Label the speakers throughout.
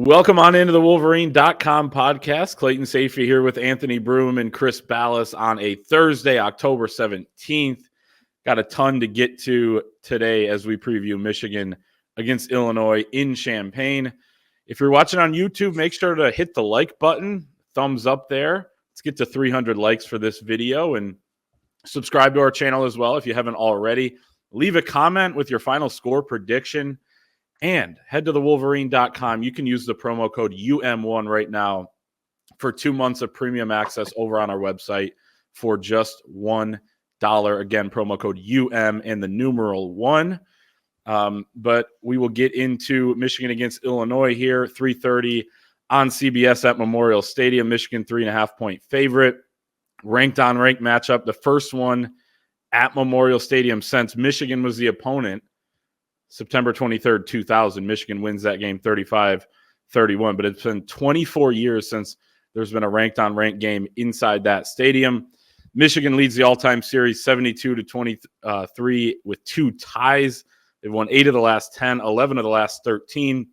Speaker 1: Welcome on into the Wolverine.com podcast. Clayton Safey here with Anthony Broom and Chris Ballas on a Thursday, October 17th. Got a ton to get to today as we preview Michigan against Illinois in Champaign. If you're watching on YouTube, make sure to hit the like button, thumbs up there. Let's get to 300 likes for this video and subscribe to our channel as well if you haven't already. Leave a comment with your final score prediction. And head to the Wolverine.com. You can use the promo code UM1 right now for 2 months of premium access over on our website for just $1. Again, promo code UM and the numeral 1. But we will get into Michigan against Illinois here, 3:30 on CBS at Memorial Stadium. Michigan 3.5-point favorite. Ranked on ranked matchup. The first one at Memorial Stadium since Michigan was the opponent. September 23rd, 2000, Michigan wins that game 35-31. But it's been 24 years since there's been a ranked-on-ranked game inside that stadium. Michigan leads the all-time series 72-23 with 2 ties. They've won 8 of the last 10, 11 of the last 13.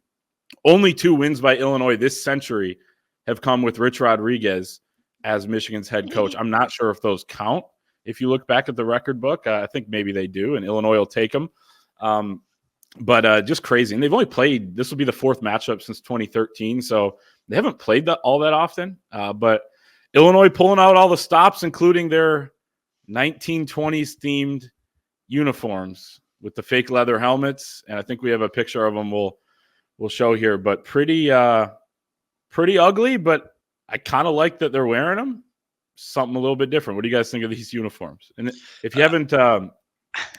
Speaker 1: Only 2 wins by Illinois this century have come with Rich Rodriguez as Michigan's head coach. I'm not sure if those count. If you look back at the record book, I think maybe they do, and Illinois will take them. But just crazy. And they've only played, this will be the 4th matchup since 2013. So they haven't played all that often. But Illinois pulling out all the stops, including their 1920s themed uniforms with the fake leather helmets. And I think we have a picture of them we'll show here. But pretty ugly, but I kind of like that they're wearing them. Something a little bit different. What do you guys think of these uniforms? And if you haven't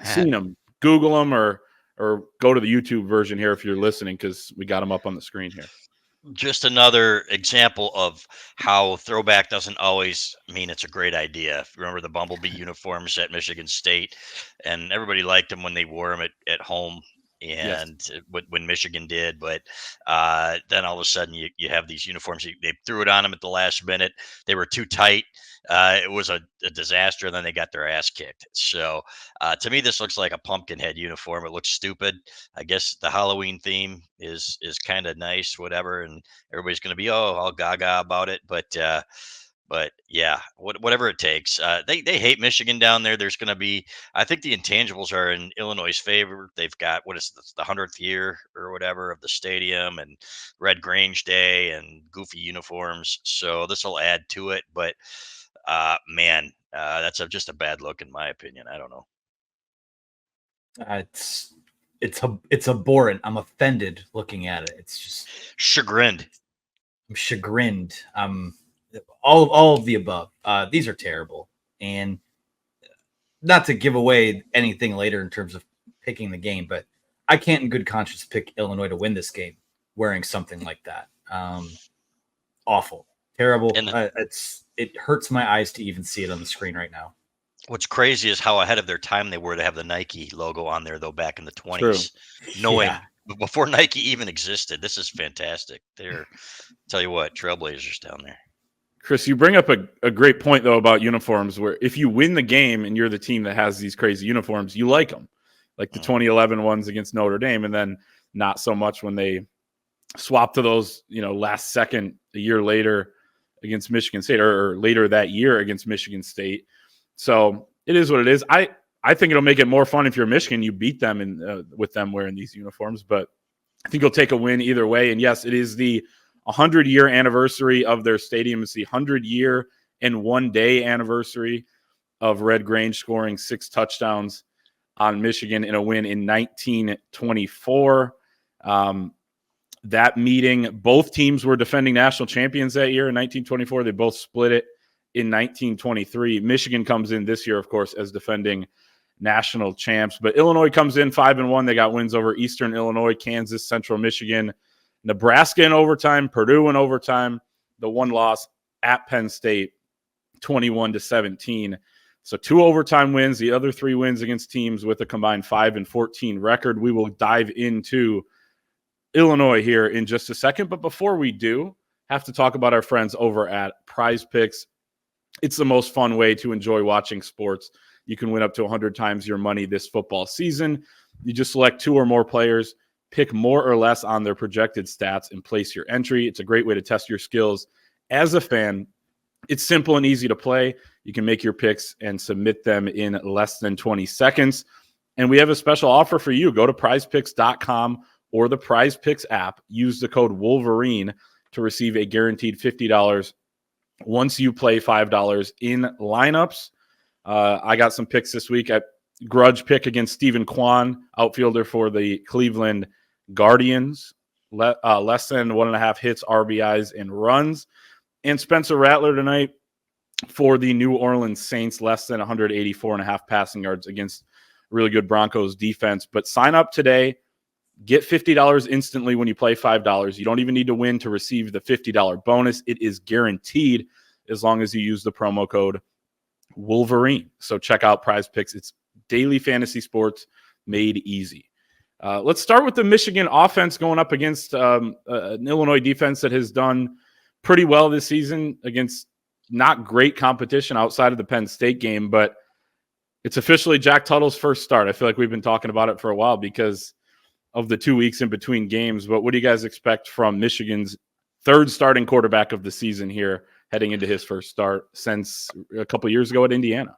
Speaker 1: seen them, Google them or go to the YouTube version here if you're listening, because we got them up on the screen here.
Speaker 2: Just another example of how throwback doesn't always mean it's a great idea. Remember the Bumblebee uniforms at Michigan State, and everybody liked them when they wore them at home, and yes, when Michigan did. But then all of a sudden you have these uniforms. They threw it on them at the last minute. They were too tight. It was a disaster, and then they got their ass kicked. So to me, this looks like a Pumpkinhead uniform. It looks stupid. I guess the Halloween theme is kind of nice, whatever, and everybody's going to be all gaga about it. But yeah, whatever it takes. They hate Michigan down there. There's going to be, I think the intangibles are in Illinois' favor. They've got, what is this, the 100th year or whatever of the stadium, and Red Grange Day and goofy uniforms. So this will add to it. But man, that's just a bad look in my opinion. I don't know.
Speaker 3: It's abhorrent. I'm offended looking at it. It's just
Speaker 2: chagrined.
Speaker 3: I'm chagrined. All of the above. These are terrible, and not to give away anything later in terms of picking the game, but I can't in good conscience pick Illinois to win this game wearing something like that. Awful, terrible. It hurts my eyes to even see it on the screen right now.
Speaker 2: What's crazy is how ahead of their time they were to have the Nike logo on there, though, back in the 20s. Knowing before Nike even existed. This is fantastic. Tell you what, trailblazers down there.
Speaker 1: Chris, you bring up a great point, though, about uniforms, where if you win the game and you're the team that has these crazy uniforms, you like them. Like the 2011 ones against Notre Dame, and then not so much when they swap to those, last second a year later against Michigan State, or later that year against Michigan State. So it is what it is. I think it'll make it more fun if you're Michigan, you beat them with them wearing these uniforms, but I think you'll take a win either way. And yes, it is the 100-year anniversary of their stadium. It's the 100-year and 1-day anniversary of Red Grange scoring 6 touchdowns on Michigan in a win in 1924. That meeting, both teams were defending national champions that year in 1924. They both split it in 1923. Michigan comes in this year, of course, as defending national champs. But Illinois comes in 5-1. They got wins over Eastern Illinois, Kansas, Central Michigan, Nebraska in overtime, Purdue in overtime. The one loss at Penn State, 21-17. So 2 overtime wins. The other 3 wins against teams with a combined 5-14 record. We will dive into Illinois here in just a second. But before we do, have to talk about our friends over at PrizePicks. It's the most fun way to enjoy watching sports. You can win up to 100 times your money this football season. You just select 2 or more players, pick more or less on their projected stats and place your entry. It's a great way to test your skills as a fan. It's simple and easy to play. You can make your picks and submit them in less than 20 seconds. And we have a special offer for you. Go to prizepicks.com or the PrizePicks app. Use the code Wolverine to receive a guaranteed $50 once you play $5 in lineups. I got some picks this week. I grudge pick against Stephen Kwan, outfielder for the Cleveland Guardians. Less than 1.5 hits, RBIs, and runs. And Spencer Rattler tonight for the New Orleans Saints, less than 184.5 passing yards against really good Broncos defense. But sign up today. Get $50 instantly when you play $5. You don't even need to win to receive the $50 bonus. It is guaranteed as long as you use the promo code Wolverine. So check out PrizePicks. It's daily fantasy sports made easy. Let's start with the Michigan offense going up against an Illinois defense that has done pretty well this season against not great competition outside of the Penn State game, but it's officially Jack Tuttle's first start. I feel like we've been talking about it for a while because of the 2 weeks in between games. But what do you guys expect from Michigan's third starting quarterback of the season here, heading into his first start since a couple years ago at Indiana?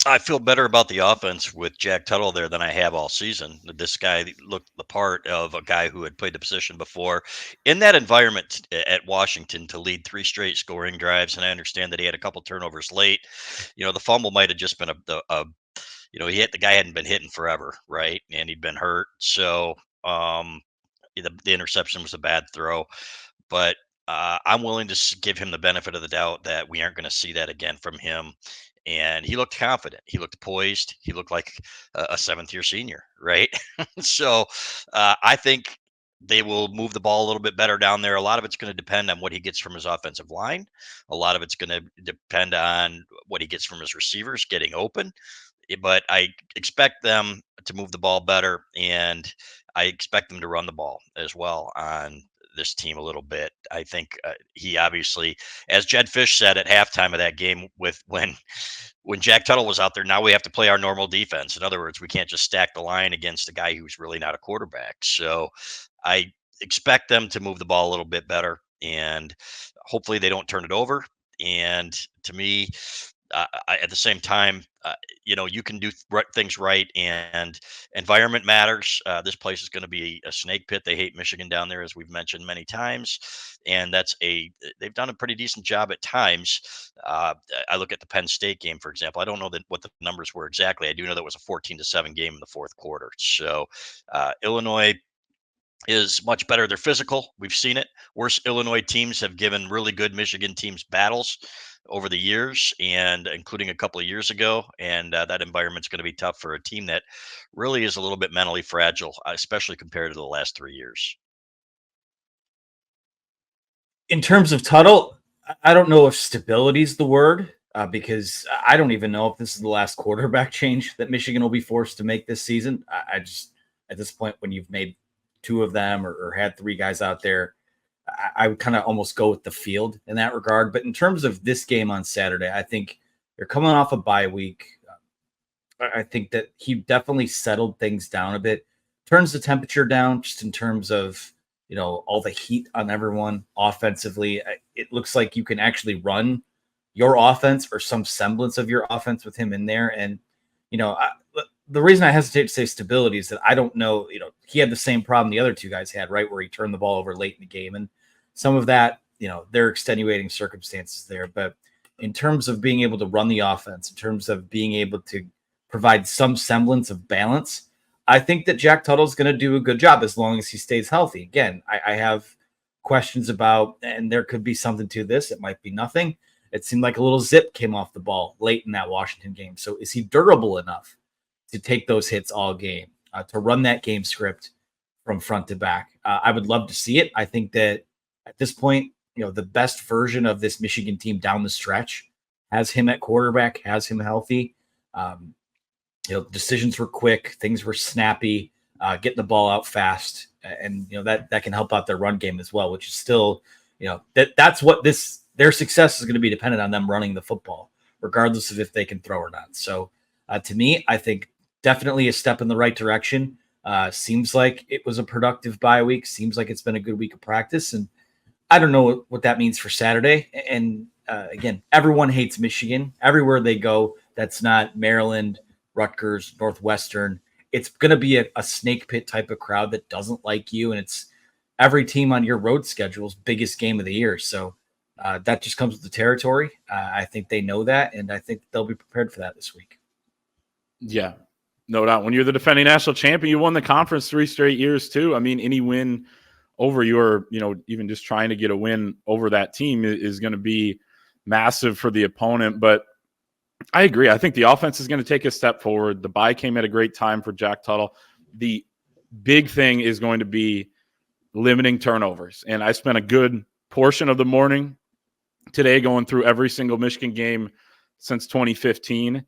Speaker 2: I feel better about the offense with Jack Tuttle there than I have all season. This guy looked the part of a guy who had played the position before in that environment at Washington to lead 3 straight scoring drives. And I understand that he had a couple turnovers late. The fumble might have just been the guy hadn't been hitting forever, right? And he'd been hurt. So the interception was a bad throw. But I'm willing to give him the benefit of the doubt that we aren't going to see that again from him. And he looked confident. He looked poised. He looked like a 7th-year senior, right? So I think they will move the ball a little bit better down there. A lot of it's going to depend on what he gets from his offensive line. A lot of it's going to depend on what he gets from his receivers getting open. But I expect them to move the ball better, and I expect them to run the ball as well on this team a little bit. I think he obviously, as Jed Fish said at halftime of that game, when Jack Tuttle was out there, now we have to play our normal defense. In other words, we can't just stack the line against a guy who's really not a quarterback. So I expect them to move the ball a little bit better, and hopefully they don't turn it over. And to me, at the same time, you can do things right, and environment matters. This place is going to be a snake pit. They hate Michigan down there, as we've mentioned many times, and they've done a pretty decent job at times. I look at the Penn State game, for example. I don't know what the numbers were exactly. I do know that it was a 14-7 game in the fourth quarter. So Illinois is much better. They're physical. We've seen it. Worse Illinois teams have given really good Michigan teams battles over the years, and including a couple of years ago. And that environment's going to be tough for a team that really is a little bit mentally fragile, especially compared to the last 3 years.
Speaker 3: In terms of Tuttle, I don't know if stability is the word, because I don't even know if this is the last quarterback change that Michigan will be forced to make this season. I just, at this point, when you've made 2 of them or had 3 guys out there, I would kind of almost go with the field in that regard. But in terms of this game on Saturday, I think they're coming off a bye week. I think that he definitely settled things down a bit, turns the temperature down just in terms of, all the heat on everyone offensively. It looks like you can actually run your offense or some semblance of your offense with him in there. And, the reason I hesitate to say stability is that I don't know, he had the same problem the other 2 guys had, right, where he turned the ball over late in the game. And some of that, there are extenuating circumstances there. But in terms of being able to run the offense, in terms of being able to provide some semblance of balance, I think that Jack Tuttle is going to do a good job as long as he stays healthy. Again, I have questions about, and there could be something to this. It might be nothing. It seemed like a little zip came off the ball late in that Washington game. So is he durable enough to take those hits all game, to run that game script from front to back? I would love to see it. I think that at this point, the best version of this Michigan team down the stretch has him at quarterback, has him healthy. Decisions were quick, things were snappy, getting the ball out fast, and that can help out their run game as well, which is still, that's what their success is going to be dependent on them running the football, regardless of if they can throw or not. So to me, I think definitely a step in the right direction. Seems like it was a productive bye week. Seems like it's been a good week of practice. And I don't know what that means for Saturday. And again, everyone hates Michigan. Everywhere they go, that's not Maryland, Rutgers, Northwestern. It's going to be a snake pit type of crowd that doesn't like you. And it's every team on your road schedule's biggest game of the year. So that just comes with the territory. I think they know that, and I think they'll be prepared for that this week.
Speaker 1: Yeah, no doubt. When you're the defending national champion, you won the conference 3 straight years too. I mean, any win over your, even just trying to get a win over that team is going to be massive for the opponent. But I agree. I think the offense is going to take a step forward. The bye came at a great time for Jack Tuttle. The big thing is going to be limiting turnovers. And I spent a good portion of the morning today going through every single Michigan game since 2015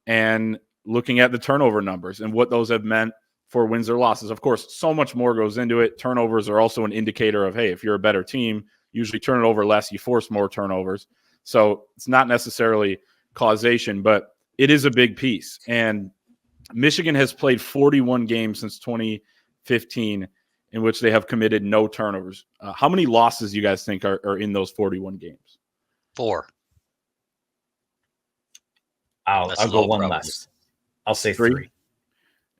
Speaker 1: and looking at the turnover numbers and what those have meant for wins or losses. Of course, so much more goes into it. Turnovers are also an indicator of, hey, if you're a better team, usually turn it over less, you force more turnovers. So it's not necessarily causation, but it is a big piece. And Michigan has played 41 games since 2015 in which they have committed no turnovers. How many losses do you guys think are in those 41 games?
Speaker 2: 4.
Speaker 3: I'll go one less. I'll say 3.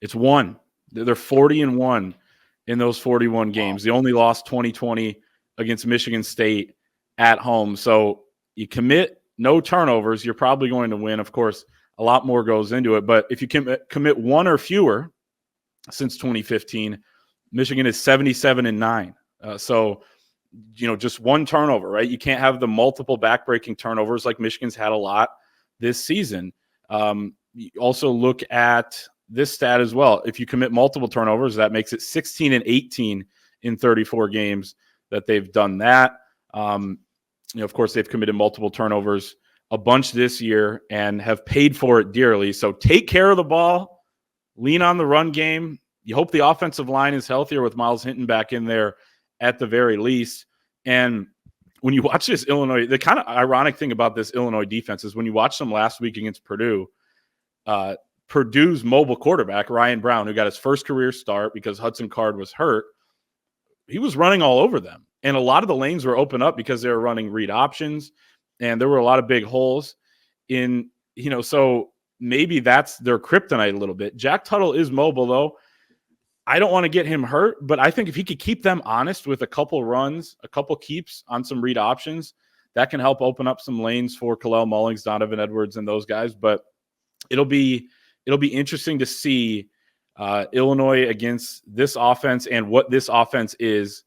Speaker 1: It's 1. They're 40-1 in those 41 games. They only lost 2020 against Michigan State at home. So you commit no turnovers, you're probably going to win. Of course, a lot more goes into it. But if you commit 1 or fewer since 2015, Michigan is 77-9. So, just 1 turnover, right? You can't have the multiple backbreaking turnovers like Michigan's had a lot this season. You also look at this stat as well. If you commit multiple turnovers, that makes it 16-18 in 34 games that they've done that. Of course, they've committed multiple turnovers a bunch this year and have paid for it dearly. So take care of the ball, lean on the run game. You hope the offensive line is healthier with Miles Hinton back in there at the very least. And when you watch this Illinois, the kind of ironic thing about this Illinois defense is when you watch them last week against Purdue, Purdue's mobile quarterback, Ryan Brown, who got his first career start because Hudson Card was hurt, he was running all over them. And a lot of the lanes were open up because they were running read options, and there were a lot of big holes in, so maybe that's their kryptonite a little bit. Jack Tuttle is mobile, though. I don't want to get him hurt, but I think if he could keep them honest with a couple runs, a couple keeps on some read options, that can help open up some lanes for Kalel Mullings, Donovan Edwards, and those guys. But it'll be interesting to see Illinois against this offense and what this offense is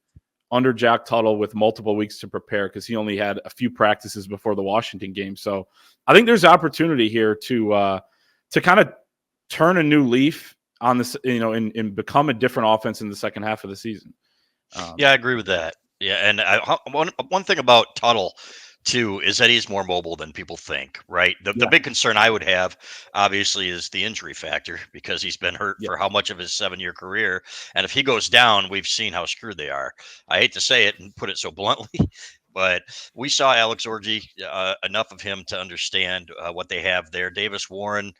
Speaker 1: under Jack Tuttle with multiple weeks to prepare, because he only had a few practices before the Washington game. So I think there's opportunity here to kind of turn a new leaf on this, and become a different offense in the second half of the season.
Speaker 2: Yeah, I agree with that. Yeah, and one thing about Tuttle too is that he's more mobile than people think, right? The big concern I would have, obviously, is the injury factor, because he's been hurt for how much of his 7-year career. And if he goes down, we've seen how screwed they are. I hate to say it and put it so bluntly, but we saw Alex Orji, enough of him to understand what they have there. Davis Warren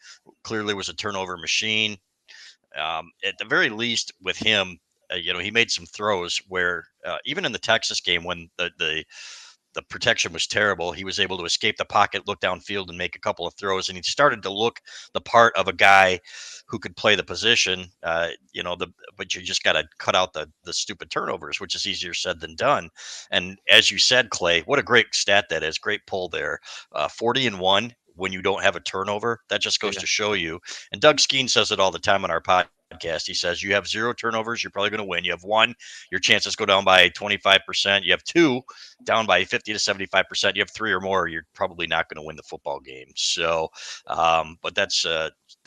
Speaker 2: clearly was a turnover machine. At the very least with him, he made some throws where even in the Texas game, when the protection was terrible, he was able to escape the pocket, look downfield, and make a couple of throws. And he started to look the part of a guy who could play the position, but you just got to cut out the stupid turnovers, which is easier said than done. And as you said, Clay, what a great stat that is. Great pull there. 40-1 when you don't have a turnover. That just goes to show you. And Doug Skeen says it all the time on our podcast. He says you have 0 turnovers, you're probably going to win. You have 1, your chances go down by 25%. You have 2, down by 50 to 75%. You have 3 or more, you're probably not going to win the football game. So, but that's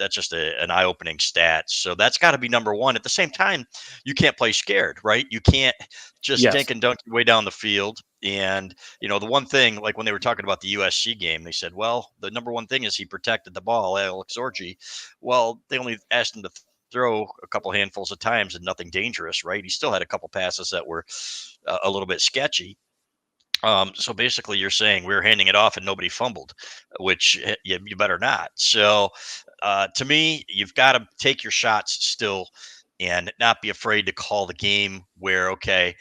Speaker 2: just an eye-opening stat. So that's got to be number one. At the same time, you can't play scared, right? You can't just dink and dunk your way down the field. And, the one thing, like when they were talking about the USC game, they said, well, the number one thing is he protected the ball, Alex Orji. Well, they only asked him to throw a couple handfuls of times and nothing dangerous, right? He still had a couple passes that were a little bit sketchy. So basically you're saying we were handing it off and nobody fumbled, which you better not. So to me, you've got to take your shots still and not be afraid to call the game where, okay,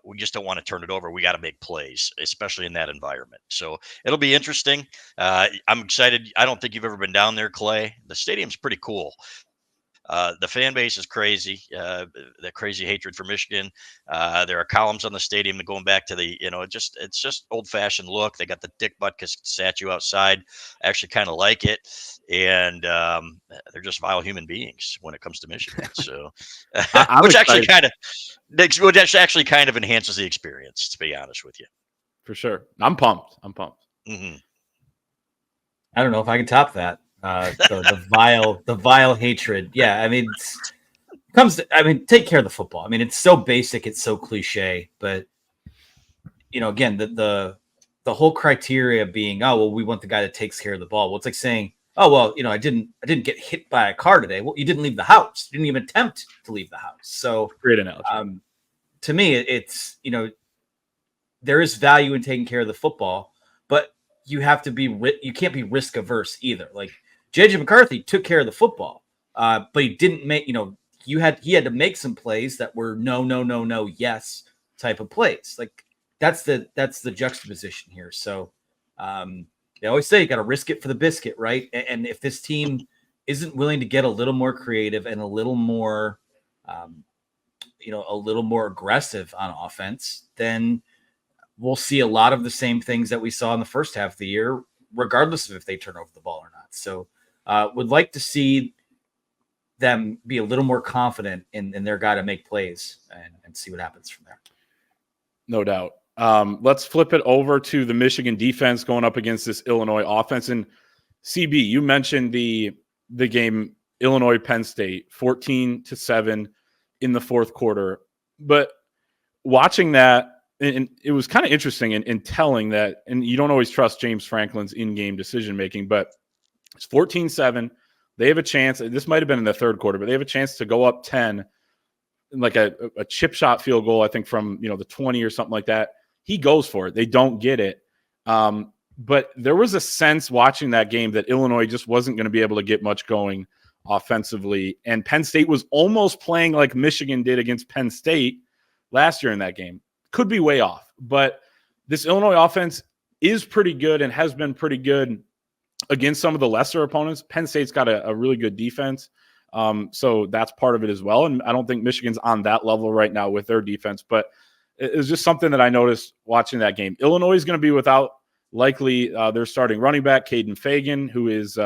Speaker 2: we just don't want to turn it over. We got to make plays, especially in that environment. So it'll be interesting. I'm excited. I don't think you've ever been down there, Clay. The stadium's pretty cool. The fan base is crazy. The crazy hatred for Michigan. There are columns on the stadium going back to the, it's just old fashioned look. They got the Dick Butkus statue outside. I actually kind of like it, and they're just vile human beings when it comes to Michigan. So, which actually kind of enhances the experience, to be honest with you.
Speaker 1: For sure, I'm pumped.
Speaker 2: Mm-hmm.
Speaker 3: I don't know if I can top that. The vile hatred. Yeah, I mean, take care of the football. I mean, it's so basic, it's so cliche, but again, the whole criteria being, oh well, we want the guy that takes care of the ball. Well, it's like saying, oh well, I didn't get hit by a car today. Well, you didn't leave the house. You didn't even attempt to leave the house. So
Speaker 1: great analogy.
Speaker 3: To me, it's there is value in taking care of the football, but you have to be you can't be risk averse either. Like JJ McCarthy took care of the football, but he didn't make, he had to make some plays that were no, yes type of plays. Like that's the juxtaposition here. So they always say you got to risk it for the biscuit, right? And if this team isn't willing to get a little more creative and a little more, a little more aggressive on offense, then we'll see a lot of the same things that we saw in the first half of the year, regardless of if they turn over the ball or not. So would like to see them be a little more confident in their guy to make plays and see what happens from there.
Speaker 1: No doubt. Let's flip it over to the Michigan defense going up against this Illinois offense. And CB, you mentioned the game Illinois-Penn State, 14-7 in the fourth quarter. But watching that, and it was kind of interesting in telling that, and you don't always trust James Franklin's in-game decision-making, but it's 14-7. They have a chance. This might have been in the third quarter, but they have a chance to go up 10, like a chip shot field goal, I think from, the 20 or something like that. He goes for it. They don't get it. But there was a sense watching that game that Illinois just wasn't going to be able to get much going offensively. And Penn State was almost playing like Michigan did against Penn State last year in that game. Could be way off, but this Illinois offense is pretty good and has been pretty good against some of the lesser opponents. Penn State's got a really good defense, so that's part of it as well. And I don't think Michigan's on that level right now with their defense, but it was just something that I noticed watching that game. Illinois is going to be without likely their starting running back, Caden Fagan, who is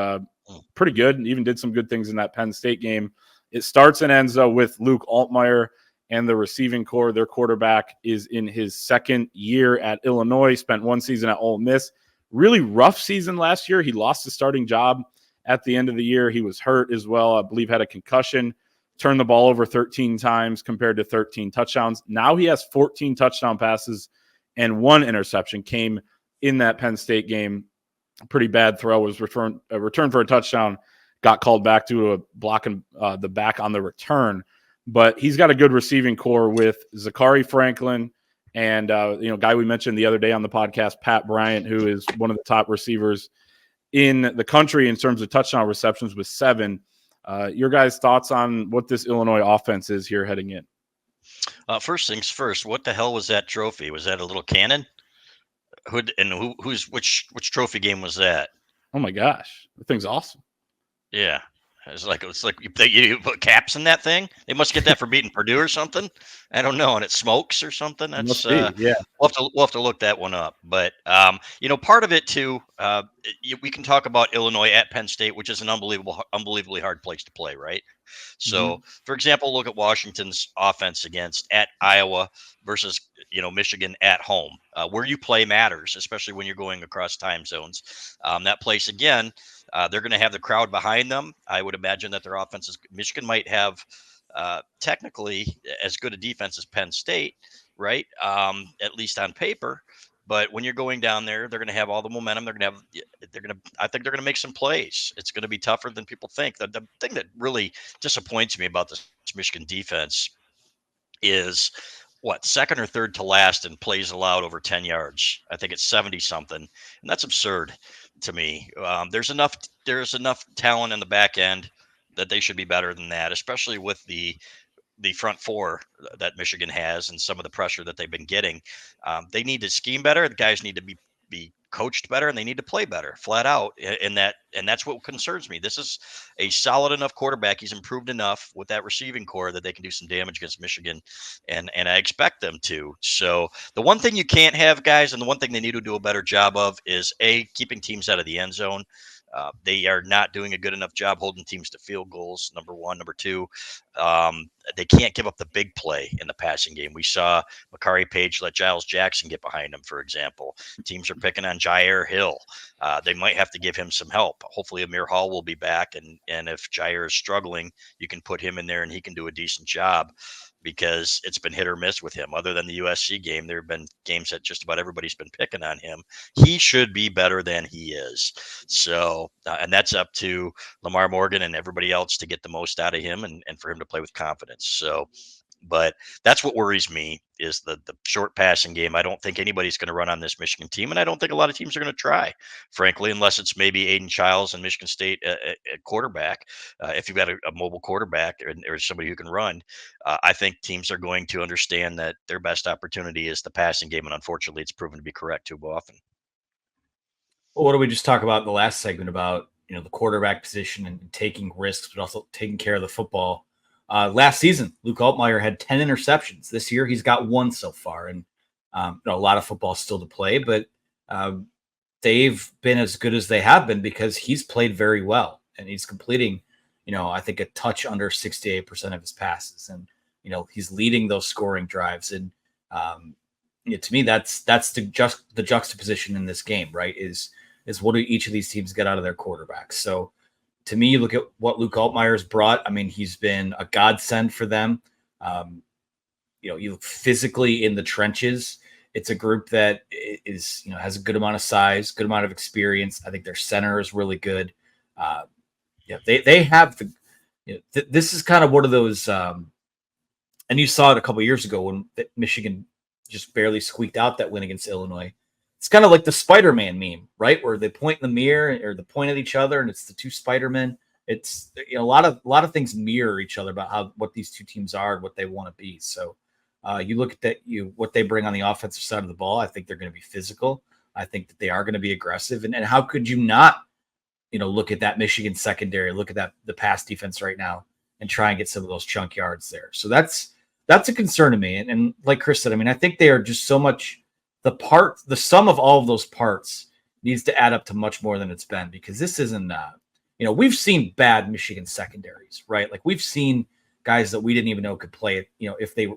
Speaker 1: pretty good and even did some good things in that Penn State game. It starts and ends with Luke Altmaier and the receiving core. Their quarterback is in his second year at Illinois, spent one season at Ole Miss. Really rough season last year. He lost his starting job at the end of the year. He was hurt as well. I believe had a concussion, turned the ball over 13 times compared to 13 touchdowns. Now he has 14 touchdown passes and one interception came in that Penn State game. A pretty bad throw was returned for a touchdown, got called back to a block in the back on the return. But he's got a good receiving core with Zachary Franklin and, guy we mentioned the other day on the podcast, Pat Bryant, who is one of the top receivers in the country in terms of touchdown receptions with 7. Your guys' thoughts on what this Illinois offense is here heading in?
Speaker 2: First things first, what the hell was that trophy? Was that a little cannon? Which trophy game was that?
Speaker 1: Oh my gosh, that thing's awesome.
Speaker 2: Yeah. It's like you put caps in that thing. They must get that for beating Purdue or something. I don't know, and it smokes or something. That's
Speaker 1: yeah.
Speaker 2: We'll have to look that one up. But part of it too. We can talk about Illinois at Penn State, which is an unbelievably hard place to play, right? So, for example, look at Washington's offense at Iowa versus Michigan at home. Where you play matters, especially when you're going across time zones. That place again. They're going to have the crowd behind them. I would imagine that their offenses, Michigan might have technically as good a defense as Penn State, right? At least on paper. But when you're going down there, they're going to have all the momentum. I think they're going to make some plays. It's going to be tougher than people think. The thing that really disappoints me about this Michigan defense is second or third to last in plays allowed over 10 yards. I think it's 70 something. And that's absurd to me. There's enough talent in the back end. that they should be better than that, especially with the front four that Michigan has and some of the pressure that they've been getting. They need to scheme better. The guys need to be coached better, and they need to play better, flat out. And that's what concerns me. This is a solid enough quarterback. He's improved enough with that receiving core that they can do some damage against Michigan, and I expect them to. So the one thing you can't have, guys, and the one thing they need to do a better job of is keeping teams out of the end zone. They are not doing a good enough job holding teams to field goals. Number one. Number two, they can't give up the big play in the passing game. We saw Makari Page let Giles Jackson get behind him, for example. Teams are picking on Jair Hill. They might have to give him some help. Hopefully Amir Hall will be back, and if Jair is struggling, you can put him in there and he can do a decent job, because it's been hit or miss with him. Other than the USC game, there have been games that just about everybody's been picking on him. He should be better than he is. So, and that's up to Lamar Morgan and everybody else to get the most out of him, and for him to play with confidence. So, but that's what worries me, is the short passing game. I don't think anybody's going to run on this Michigan team, and I don't think a lot of teams are going to try, frankly, unless it's maybe Aiden Childs and Michigan State at quarterback. If you've got a mobile quarterback or somebody who can run, I think teams are going to understand that their best opportunity is the passing game, and unfortunately, it's proven to be correct too often.
Speaker 3: Well, what did we just talk about in the last segment about, the quarterback position and taking risks, but also taking care of the football? Last season, Luke Altmaier had 10 interceptions. This year, he's got 1 so far, and a lot of football still to play, but they've been as good as they have been because he's played very well, and he's completing, I think a touch under 68% of his passes, and he's leading those scoring drives. And to me, that's the juxtaposition in this game, right? Is what do each of these teams get out of their quarterbacks? So, to me, you look at what Luke Altmaier's brought. I mean, he's been a godsend for them. You look physically in the trenches. It's a group that is, has a good amount of size, good amount of experience. I think their center is really good. They have this is kind of one of those, and you saw it a couple of years ago when Michigan just barely squeaked out that win against Illinois. It's kind of like the Spider-Man meme, right? Where they point in the mirror or they point at each other, and it's the two Spider-Men. It's a lot of things mirror each other about what these two teams are and what they want to be. So you look at that, what they bring on the offensive side of the ball. I think they're going to be physical. I think that they are going to be aggressive. And how could you not, look at that Michigan secondary, look at the pass defense right now, and try and get some of those chunk yards there. So that's a concern to me. And like Chris said, I mean, I think they are just so much. The sum of all of those parts needs to add up to much more than it's been, because this isn't, we've seen bad Michigan secondaries, right? Like we've seen guys that we didn't even know could play it, if they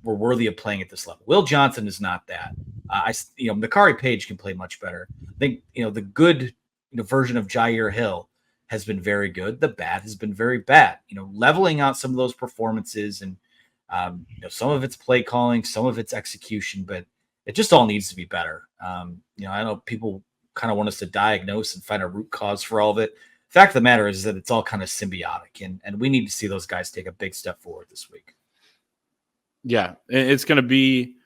Speaker 3: were worthy of playing at this level. Will Johnson is not that. Makari Page can play much better. I think, the good version of Jair Hill has been very good. The bad has been very bad. Leveling out some of those performances, and some of it's play calling, some of it's execution, but it just all needs to be better. I know people kind of want us to diagnose and find a root cause for all of it. The fact of the matter is that it's all kind of symbiotic, and we need to see those guys take a big step forward this week.
Speaker 1: Yeah, it's going to be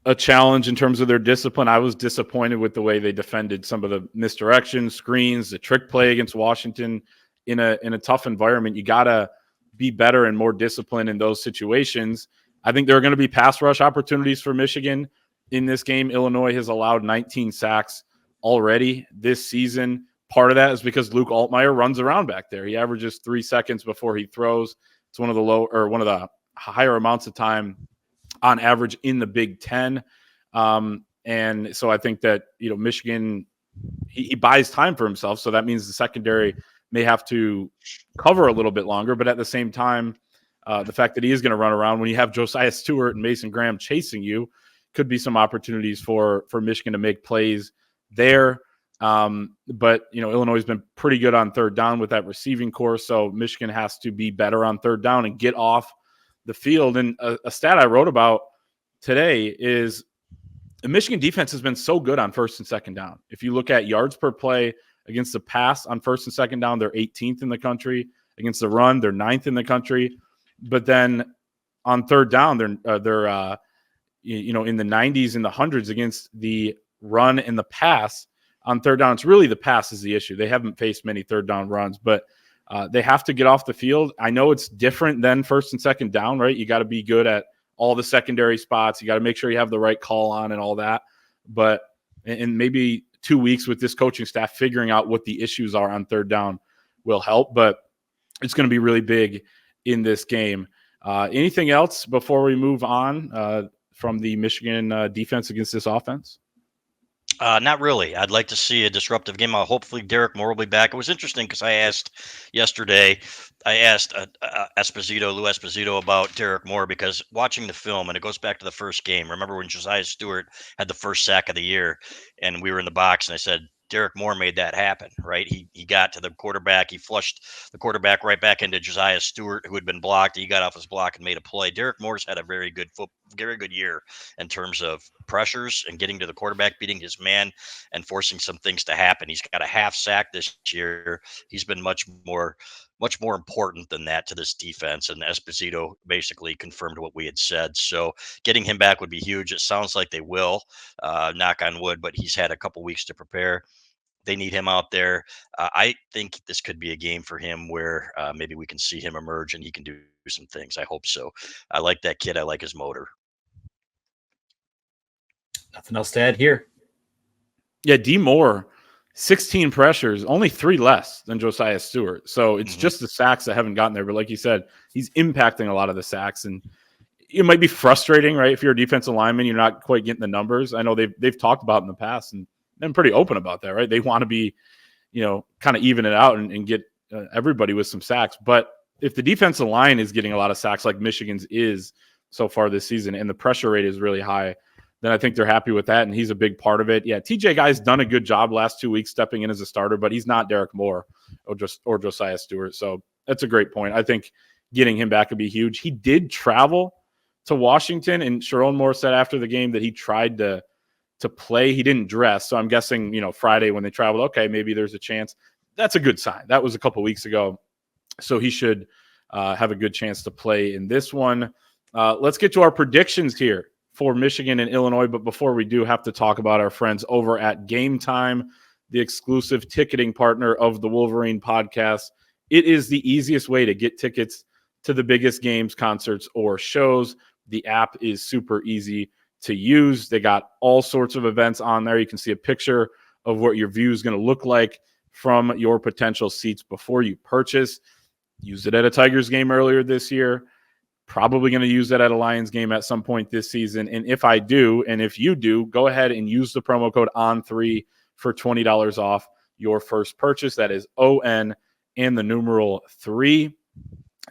Speaker 1: a challenge in terms of their discipline. I was disappointed with the way they defended some of the misdirection screens, the trick play against Washington in a tough environment. You got to be better and more disciplined in those situations. I think there are going to be pass rush opportunities for Michigan in this game. Illinois has allowed 19 sacks already this season. Part of that is because Luke Altmaier runs around back there. He averages 3 seconds before he throws. It's one of the higher amounts of time on average in the Big Ten. And so I think that, Michigan, he buys time for himself. So that means the secondary may have to cover a little bit longer. But at the same time, the fact that he is going to run around when you have Josiah Stewart and Mason Graham chasing you could be some opportunities for Michigan to make plays there. But, Illinois has been pretty good on third down with that receiving core. So Michigan has to be better on third down and get off the field. And a stat I wrote about today is the Michigan defense has been so good on first and second down. If you look at yards per play against the pass on first and second down, they're 18th in the country. Against the run, they're 9th in the country. But then on third down, they're in the 90s and the hundreds against the run and the pass. On third down, it's really the pass is the issue. They haven't faced many third down runs, but They have to get off the field. I know it's different than first and second down, right? You got to be good at all the secondary spots. You got to make sure you have the right call on and all that. But in maybe 2 weeks with this coaching staff, figuring out what the issues are on third down will help. But it's going to be really big in this game. Anything else before we move on from the Michigan defense against this offense?
Speaker 2: Not really. I'd like to see a disruptive game. Hopefully Derek Moore will be back. It was interesting because I asked yesterday, Lou Esposito about Derek Moore, because watching the film, and it goes back to the first game. Remember when Josiah Stewart had the first sack of the year and we were in the box and I said, Derek Moore made that happen, right? He got to the quarterback. He flushed the quarterback right back into Josiah Stewart, who had been blocked. He got off his block and made a play. Derek Moore's had a very good year in terms of pressures and getting to the quarterback, beating his man, and forcing some things to happen. He's got a half sack this year. He's been much more important than that to this defense. And Esposito basically confirmed what we had said. So getting him back would be huge. It sounds like they will, knock on wood, but he's had a couple weeks to prepare. They need him out there. I think this could be a game for him where maybe we can see him emerge and he can do some things. I hope so. I like that kid. I like his motor.
Speaker 3: Nothing else to add here.
Speaker 1: Yeah, D Moore, 16 pressures, only 3 less than Josiah Stewart. So it's just the sacks that haven't gotten there. But like you said, he's impacting a lot of the sacks. And it might be frustrating, right? If you're a defensive lineman, you're not quite getting the numbers. I know they've talked about in the past and been pretty open about that, right? They want to be, kind of even it out and get everybody with some sacks. But if the defensive line is getting a lot of sacks like Michigan's is so far this season, and the pressure rate is really high, then I think they're happy with that, and he's a big part of it. Yeah, TJ Guy's done a good job last 2 weeks stepping in as a starter, but he's not Derek Moore or Josiah Stewart. So that's a great point. I think getting him back would be huge. He did travel to Washington, and Sharon Moore said after the game that he tried to play. He didn't dress. So I'm guessing, Friday when they traveled, okay, maybe there's a chance. That's a good sign. That was a couple weeks ago. So he should have a good chance to play in this one. Let's get to our predictions here for Michigan and Illinois. But before we do, have to talk about our friends over at Gametime, the exclusive ticketing partner of the Wolverine podcast. It is the easiest way to get tickets to the biggest games, concerts, or shows. The app is super easy to use. They got all sorts of events on there. You can see a picture of what your view is going to look like from your potential seats before you purchase. Used it at a Tigers game earlier this year. Probably going to use that at a Lions game at some point this season. And if I do, and if you do, go ahead and use the promo code ON3 for $20 off your first purchase. That is ON and the numeral 3.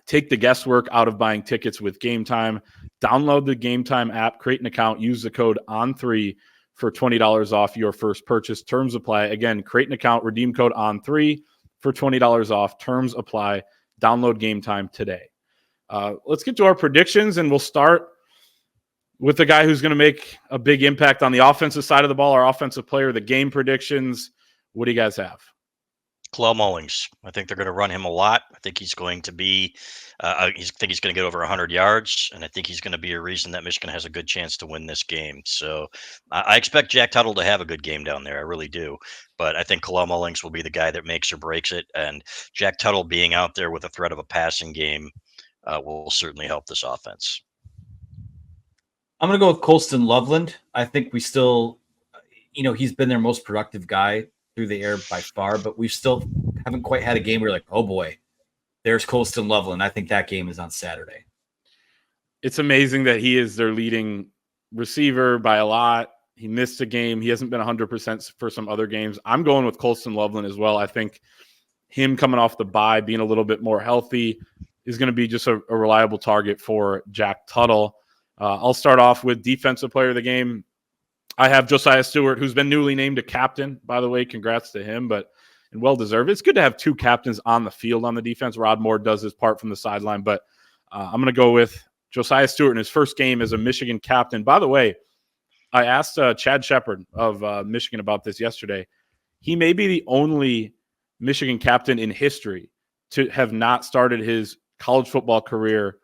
Speaker 1: Take the guesswork out of buying tickets with Gametime. Download the Gametime app, create an account, use the code ON3 for $20 off your first purchase. Terms apply. Again, create an account, redeem code ON3 for $20 off. Terms apply. Download Gametime today. Let's get to our predictions, and we'll start with the guy who's going to make a big impact on the offensive side of the ball, our offensive player, the game predictions. What do you guys have?
Speaker 2: Kalel Mullings. I think they're going to run him a lot. I think he's going to be, he's going to get over 100 yards, and I think he's going to be a reason that Michigan has a good chance to win this game. So I expect Jack Tuttle to have a good game down there. I really do. But I think Kalel Mullings will be the guy that makes or breaks it. And Jack Tuttle being out there with a threat of a passing game will certainly help this offense.
Speaker 3: I'm going to go with Colston Loveland. I think we still, he's been their most productive guy through the air by far, but we still haven't quite had a game where you're like, oh boy, there's Colston Loveland. I think that game is on Saturday.
Speaker 1: It's amazing that he is their leading receiver by a lot. He missed a game. He hasn't been 100% for some other games. I'm going with Colston Loveland as well. I think him coming off the bye, being a little bit more healthy, is going to be just a reliable target for Jack Tuttle. I'll start off with defensive player of the game. I have Josiah Stewart, who's been newly named a captain, by the way. Congrats to him, and well-deserved. It's good to have two captains on the field on the defense. Rod Moore does his part from the sideline, but I'm going to go with Josiah Stewart in his first game as a Michigan captain. By the way, I asked Chad Shepard of Michigan about this yesterday. He may be the only Michigan captain in history to have not started his college football career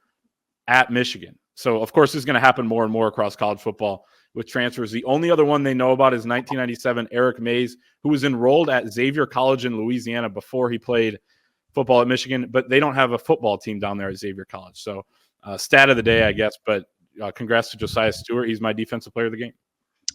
Speaker 1: at Michigan. So, of course, this is going to happen more and more across college football with transfers. The only other one they know about is 1997 Eric Mays, who was enrolled at Xavier College in Louisiana before he played football at Michigan, but they don't have a football team down there at Xavier College. So stat of the day, I guess, but congrats to Josiah Stewart. He's my defensive player of the game.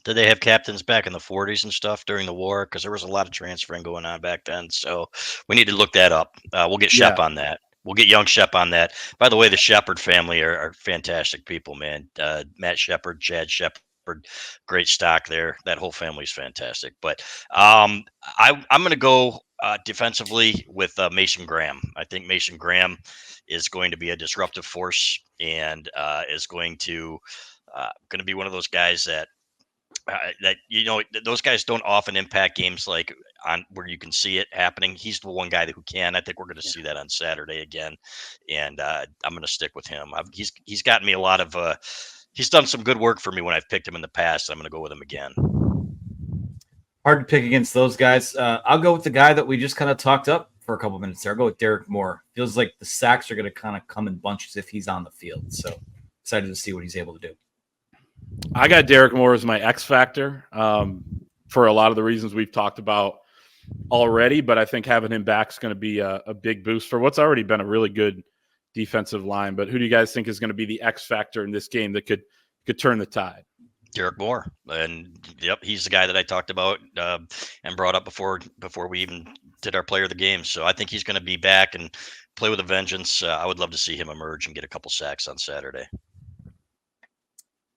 Speaker 2: Did they have captains back in the 40s and stuff during the war? Because there was a lot of transferring going on back then. So we need to look that up. We'll get Shep on that. We'll get young Shep on that. By the way, the Shepard family are fantastic people, man. Matt Shepard, Chad Shepard, great stock there. That whole family's fantastic. But I'm going to go defensively with Mason Graham. I think Mason Graham is going to be a disruptive force and is going to be one of those guys that those guys don't often impact games like on where you can see it happening. He's the one guy who can. I think we're going to see that on Saturday again, and I'm going to stick with him. He's gotten me a lot of. He's done some good work for me when I've picked him in the past. I'm going to go with him again.
Speaker 3: Hard to pick against those guys. I'll go with the guy that we just kind of talked up for a couple minutes there. I'll go with Derek Moore. Feels like the sacks are going to kind of come in bunches if he's on the field. So excited to see what he's able to do.
Speaker 1: I got Derek Moore as my X factor for a lot of the reasons we've talked about already, but I think having him back is going to be a big boost for what's already been a really good defensive line. But who do you guys think is going to be the X factor in this game that could turn the tide?
Speaker 2: Derek Moore, and yep, he's the guy that I talked about and brought up before we even did our player of the game. So I think he's going to be back and play with a vengeance. I would love to see him emerge and get a couple sacks on Saturday.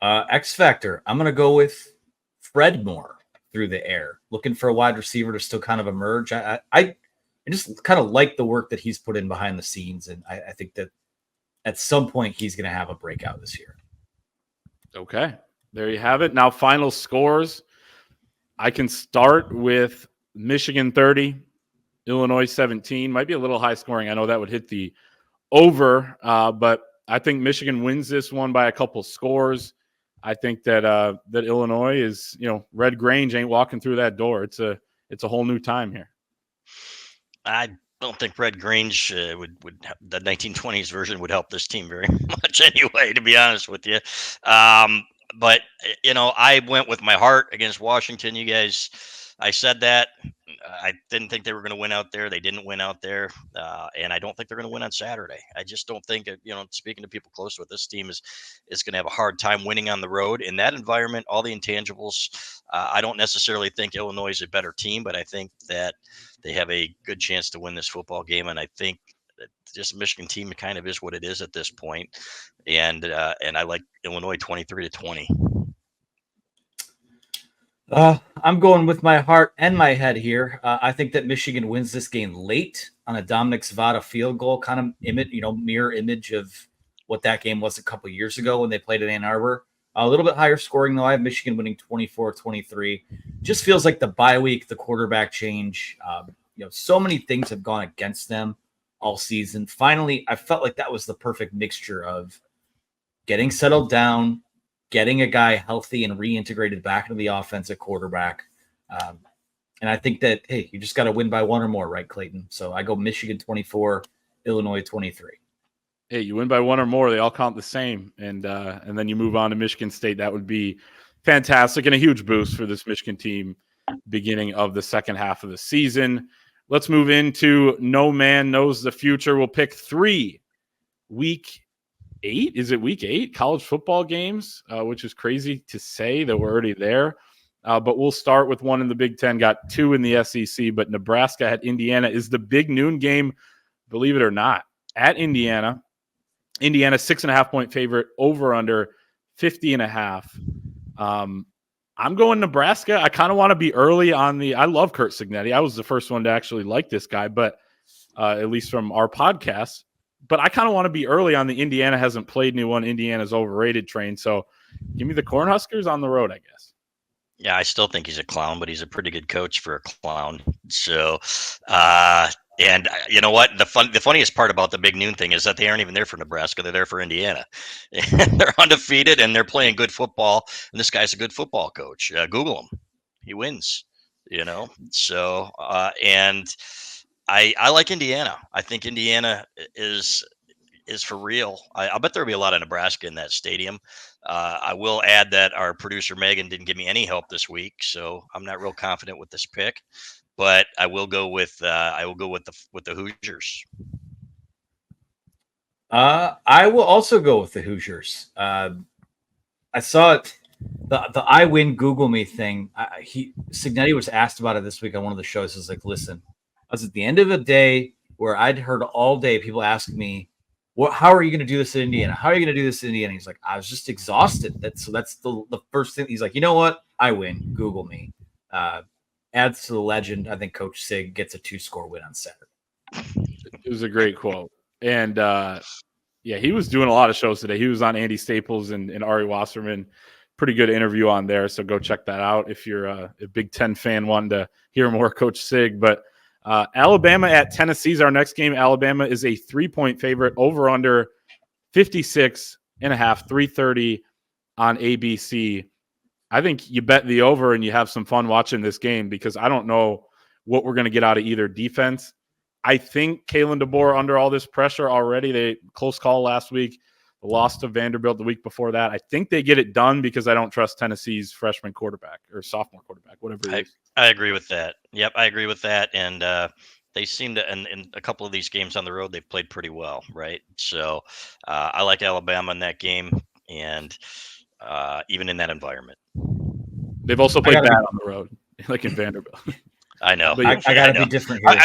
Speaker 3: X factor. I'm going to go with Fred Moore through the air, looking for a wide receiver to still kind of emerge. I just kind of like the work that he's put in behind the scenes, and I think that at some point he's going to have a breakout this year.
Speaker 1: Okay, there you have it. Now, final scores. I can start with Michigan 30, Illinois 17. Might be a little high scoring. I know that would hit the over, but I think Michigan wins this one by a couple scores. I think that that Illinois is, Red Grange ain't walking through that door. It's a whole new time here. I
Speaker 2: don't think Red Grange would the 1920s version would help this team very much anyway, to be honest with you. But I went with my heart against Washington. You guys, I said that. I didn't think they were going to win out there. They didn't win out there. And I don't think they're going to win on Saturday. I just don't think, speaking to people close to it, this team is going to have a hard time winning on the road in that environment, all the intangibles. I don't necessarily think Illinois is a better team, but I think that they have a good chance to win this football game. And I think that just the Michigan team kind of is what it is at this point. And I like Illinois 23-20.
Speaker 3: I'm going with my heart and my head here. I think that Michigan wins this game late on a Dominic Savada field goal, kind of mirror image of what that game was a couple years ago when they played at Ann Arbor. A little bit higher scoring, though. I have Michigan winning 24-23. Just feels like the bye week, the quarterback change. So many things have gone against them all season. Finally, I felt like that was the perfect mixture of getting settled down, getting a guy healthy and reintegrated back into the offense at quarterback. And I think that, hey, you just got to win by one or more, right, Clayton? So I go Michigan 24, Illinois 23.
Speaker 1: Hey, you win by one or more, they all count the same. And then you move on to Michigan State. That would be fantastic and a huge boost for this Michigan team beginning of the second half of the season. Let's move into No Man Knows the Future. We'll pick 3 week 8. Is it week 8 college football games, which is crazy to say that we're already there. But we'll start with one in the Big Ten, got 2 in the SEC, but Nebraska at Indiana is the big noon game, believe it or not, at Indiana. Indiana 6.5-point favorite, over under 50.5. I'm going Nebraska. I kind of want to be early on I love Kurt Signetti. I was the first one to actually like this guy, but at least from our podcast. But I kind of want to be early on the Indiana hasn't played anyone. Indiana's overrated train. So give me the Cornhuskers on the road, I guess.
Speaker 2: Yeah, I still think he's a clown, but he's a pretty good coach for a clown. So, and you know what? The funniest part about the big noon thing is that they aren't even there for Nebraska. They're there for Indiana. They're undefeated and they're playing good football. And this guy's a good football coach. Google him. He wins, So, and I like Indiana. I think Indiana is for real. I bet there'll be a lot of Nebraska in that stadium. I will add that our producer Megan didn't give me any help this week, so I'm not real confident with this pick. but I will go with the Hoosiers.
Speaker 3: I will also go with the Hoosiers. I saw it. The I win Google Me thing. Signetti was asked about it this week on one of the shows. He's like, listen, I was at the end of a day where I'd heard all day people ask me, how are you going to do this in Indiana? How are you going to do this in Indiana? He's like, I was just exhausted. That's the first thing. He's like, you know what? I win. Google Me. Adds to the legend. I think Coach Sig gets a 2-score win on Saturday.
Speaker 1: It was a great quote. And yeah, he was doing a lot of shows today. He was on Andy Staples and Ari Wasserman. Pretty good interview on there. So go check that out if you're a Big Ten fan wanting to hear more Coach Sig. But Alabama at Tennessee is our next game. Alabama is a 3-point favorite, over under 56.5, 330 on ABC. I think you bet the over and you have some fun watching this game, because I don't know what we're going to get out of either defense. I think Kalen DeBoer, under all this pressure already, they close call last week, lost to Vanderbilt the week before that. I think they get it done, because I don't trust Tennessee's freshman quarterback or sophomore quarterback, whatever it is.
Speaker 2: I agree with that. Yep, I agree with that. And they seem to, in a couple of these games on the road, they've played pretty well, right? So I like Alabama in that game, and even in that environment.
Speaker 1: They've also played bad on the road, like in Vanderbilt.
Speaker 2: I know.
Speaker 3: I got to be different here.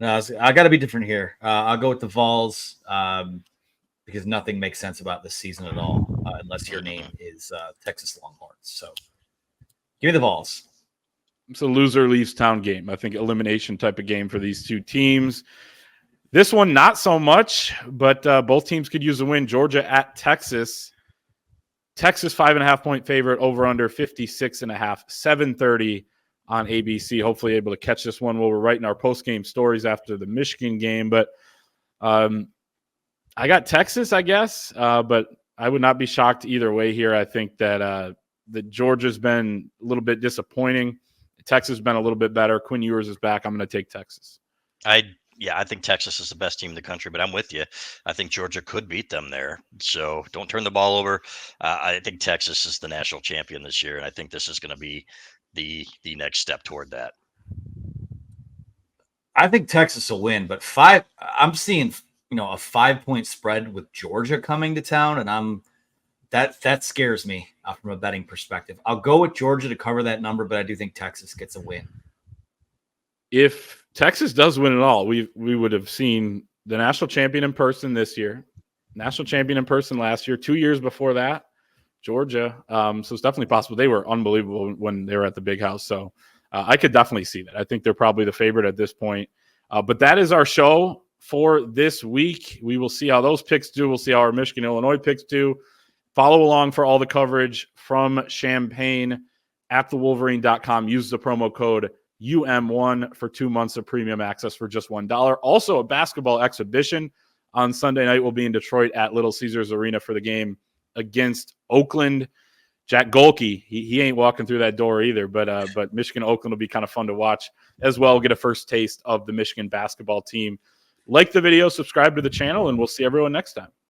Speaker 3: I got to be different here. I'll go with the Vols, because nothing makes sense about this season at all, unless your name is Texas Longhorns. So give me the Vols.
Speaker 1: It's a loser leaves town game. I think elimination type of game for these two teams. This one, not so much, but both teams could use a win. Georgia at Texas. Texas 5.5-point favorite, over under 56.5, 7:30 on ABC. Hopefully able to catch this one while we're writing our post-game stories after the Michigan game. But I got Texas, I guess, but I would not be shocked either way here. I think that Georgia's been a little bit disappointing. Texas has been a little bit better. Quinn Ewers is back. I'm going to take Texas.
Speaker 2: I think Texas is the best team in the country, but I'm with you. I think Georgia could beat them there. So don't turn the ball over. I think Texas is the national champion this year, and I think this is going to be the next step toward that.
Speaker 3: I think Texas will win, but I'm seeing a 5-point spread with Georgia coming to town, and that scares me from a betting perspective. I'll go with Georgia to cover that number, but I do think Texas gets a win.
Speaker 1: If Texas does win it all, we would have seen the national champion in person this year, national champion in person last year, 2 years before that, Georgia. So it's definitely possible. They were unbelievable when they were at the Big House. So I could definitely see that. I think they're probably the favorite at this point. But that is our show for this week. We will see how those picks do. We'll see how our Michigan-Illinois picks do. Follow along for all the coverage from Champaign at thewolverine.com. Use the promo code UM1 for 2 months of premium access for just $1. Also, a basketball exhibition on Sunday night will be in Detroit at Little Caesars Arena for the game against Oakland. Jack Golke, he ain't walking through that door either, but Michigan-Oakland will be kind of fun to watch as well. Get a first taste of the Michigan basketball team. Like the video, subscribe to the channel, and we'll see everyone next time.